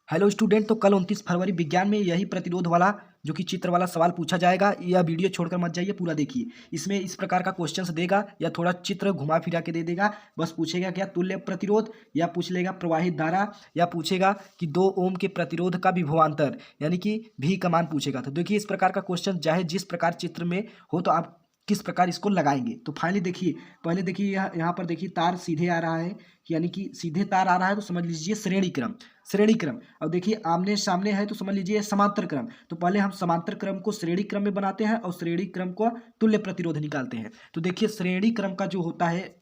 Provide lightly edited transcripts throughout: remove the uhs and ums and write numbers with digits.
Hello student, तो कल 29 फरवरी विज्ञान में यही प्रतिरोध वाला जो कि चित्र वाला सवाल पूछा जाएगा। यह वीडियो छोड़कर मत जाइए, पूरा देखिए। इसमें इस प्रकार का क्वेश्चंस देगा या थोड़ा चित्र घुमा फिरा के दे देगा। बस पूछेगा क्या तुल्य प्रतिरोध, या पूछ लेगा प्रवाहित धारा, या पूछेगा कि 2 ओम के प्रतिरोध का विभवांतर यानी कि भी का मान पूछेगा। तो देखिए इस प्रकार का क्वेश्चन चाहे जिस प्रकार चित्र में हो तो आप किस प्रकार इसको लगाएंगे। तो फाइनली देखिए, पहले देखिए यहाँ पर देखिए तार सीधे आ रहा है, यानी कि सीधे तार आ रहा है तो समझ लीजिए श्रेणी क्रम। श्रेणी क्रम अब देखिए आमने सामने है तो समझ लीजिए समांतर क्रम। तो पहले हम समांतर क्रम को श्रेणी क्रम में बनाते हैं और श्रेणी क्रम को तुल्य प्रतिरोध निकालते हैं। तो देखिए श्रेणी क्रम का जो होता है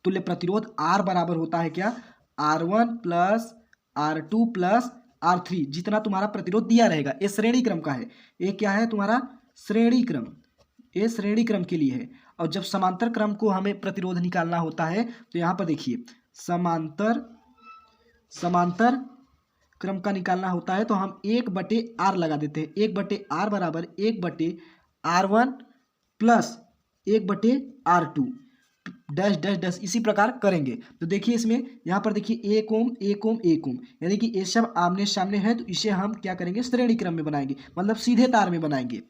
तुल्य प्रतिरोध R बराबर होता है क्या, R1 plus R2 plus R3। जितना तुम्हारा प्रतिरोध दिया रहेगा, ये श्रेणी क्रम का है। ये क्या है तुम्हारा श्रेणी क्रम, ये श्रेणी क्रम के लिए है। और जब समांतर क्रम को हमें प्रतिरोध निकालना होता है तो यहाँ पर देखिए समांतर क्रम का निकालना होता है तो हम 1/R लगा देते हैं। 1/R बराबर 1/R1 plus 1/R2 dash dash dash, इसी प्रकार करेंगे। तो देखिए इसमें यहाँ पर देखिए 1 ओम 1 ओम 1 ओम, यानी कि ये सब आमने सामने है तो इसे हम क्या करेंगे श्रेणी क्रम में बनाएंगे, मतलब सीधे तार में बनाएंगे।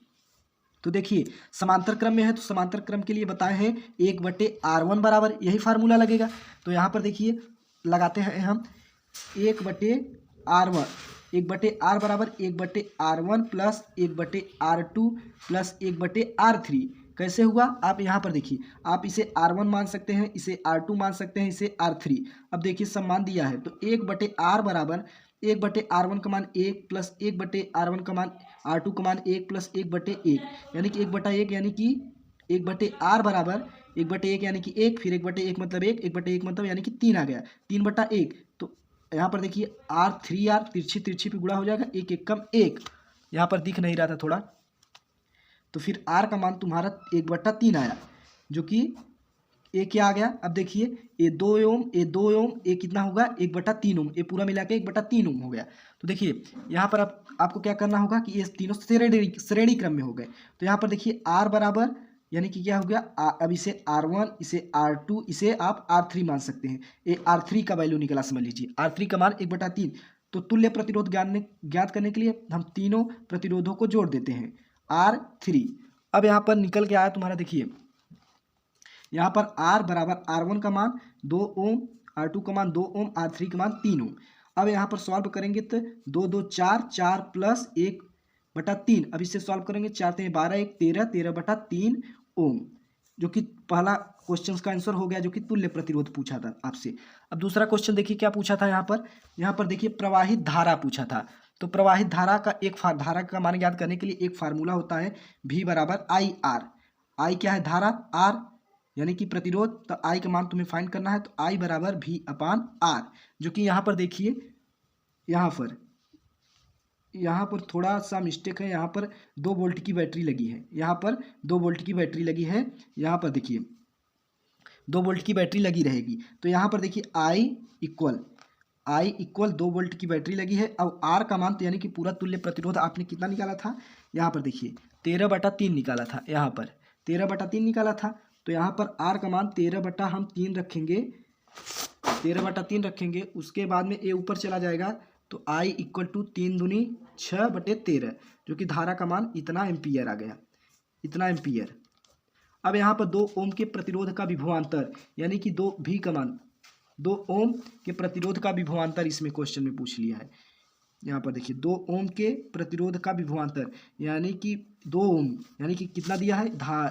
तो देखिए समांतर क्रम में है तो समांतर क्रम के लिए बताए हैं 1/R1 बराबर यही फार्मूला लगेगा। तो यहाँ पर देखिए लगाते हैं हम 1/R1, 1/R बराबर 1/R1 plus 1/R2 plus 1/R3। कैसे हुआ आप यहाँ पर देखिए, आप इसे R1 मान सकते हैं, इसे R2 मान सकते हैं, इसे R3। अब देखिए सब मान दिया है तो 1/R बराबर 1/R1 का मान 1 प्लस 1/R1 का मान R2 का मान 1 प्लस 1/1, यानी कि 1/1, यानी कि 1/R बराबर 1/1 यानी कि 1, फिर 1/1 मतलब 1, 1/1 मतलब यानी कि 3 आ गया, 3/1। तो यहाँ पर देखिए R3R तिरछी तिरछी पे गुणा हो जाएगा, 1 1 कम 1, यहाँ पर दिख नहीं रहा था थोड़ा। तो फिर R का मान तुम्हारा 1/3 आया, जो कि ये क्या आ गया। अब देखिए ये 2 ओम, ये 2 ओम, ये कितना होगा 1/3 ओम, ये पूरा मिला के 1/3 ओम हो गया। तो देखिए यहाँ पर आपको क्या करना होगा कि ये तीनों श्रेणी क्रम में हो गए। तो यहाँ पर देखिए R बराबर यानी कि क्या हो गया, अब इसे R1, इसे R2, इसे आप R3 मान सकते हैं। ये R3 का वैल्यू निकला, समझ लीजिए R3 का मान 1/3। तो तुल्य प्रतिरोध ज्ञात करने के लिए हम तीनों प्रतिरोधों को जोड़ देते हैं R3। अब यहाँ पर निकल के आया तुम्हारा, देखिए यहाँ पर R बराबर R1 का मान 2 ओम, R2 का मान 2 ओम, R3 का मान 3 ओम। अब यहाँ पर सॉल्व करेंगे तो 2 2 4, 4 प्लस 1/3। अब इससे सॉल्व करेंगे 4 3 12, 1 13, 13/3 ओम, जो कि पहला क्वेश्चन का आंसर हो गया, जो कि तुल्य प्रतिरोध पूछा था आपसे। अब दूसरा क्वेश्चन देखिए क्या पूछा था यहाँ पर देखिए प्रवाहित धारा पूछा था। तो प्रवाहित धारा का धारा का मान ज्ञात करने के लिए एक फार्मूला होता है V बराबर IR। I क्या है, धारा, R यानी कि प्रतिरोध। तो I का मान तुम्हें फाइंड करना है, तो I बराबर V/R, जो कि यहाँ पर देखिए यहाँ पर थोड़ा सा मिस्टेक है। यहाँ पर 2 वोल्ट की बैटरी लगी है, यहाँ पर 2 वोल्ट की बैटरी लगी है। यहाँ पर देखिए 2 वोल्ट की बैटरी लगी रहेगी। तो यहाँ पर देखिए I इक्वल 2 वोल्ट की बैटरी लगी है। अब R का मान तो यानी कि पूरा तुल्य प्रतिरोध आपने कितना निकाला था, यहाँ पर देखिए 13/3 निकाला था, यहाँ पर 13/3 निकाला था। तो यहाँ पर R का मान 13/3 रखेंगे, 13/3 रखेंगे। उसके बाद में ये ऊपर चला जाएगा तो I इक्वल टू 3 दूनी 6/13, जो कि धारा का मान इतना एम्पियर आ गया, इतना एम्पियर। अब यहाँ पर 2 ओम के प्रतिरोध का विभवांतर यानी कि 2 V का मान, 2 ओम के प्रतिरोध का विभवांतर इसमें क्वेश्चन में पूछ लिया है। यहाँ पर देखिए 2 ओम के प्रतिरोध का विभवांतर यानी कि 2 ओम, यानी कि कितना दिया है,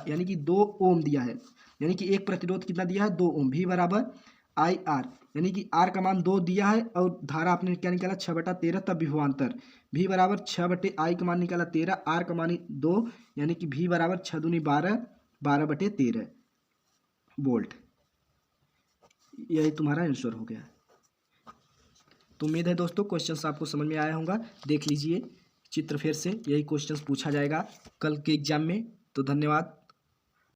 यानी कि 2 ओम दिया है, यानी कि एक प्रतिरोध कितना दिया है, 2 ओम। V बराबर IR, यानी कि R का मान 2 दिया है और धारा आपने क्या निकाला 6/13, तब विभवांतर V बराबर 6/I का मान निकाला 13, R का मान 2, यानी कि V बराबर 6 दूनी 12, 12/13 वोल्ट। यही तुम्हारा आंसर हो गया। तो उम्मीद है दोस्तों क्वेश्चंस आपको समझ में आया होगा। देख लीजिए चित्र फिर से, यही क्वेश्चंस पूछा जाएगा कल के एग्जाम में। तो धन्यवाद।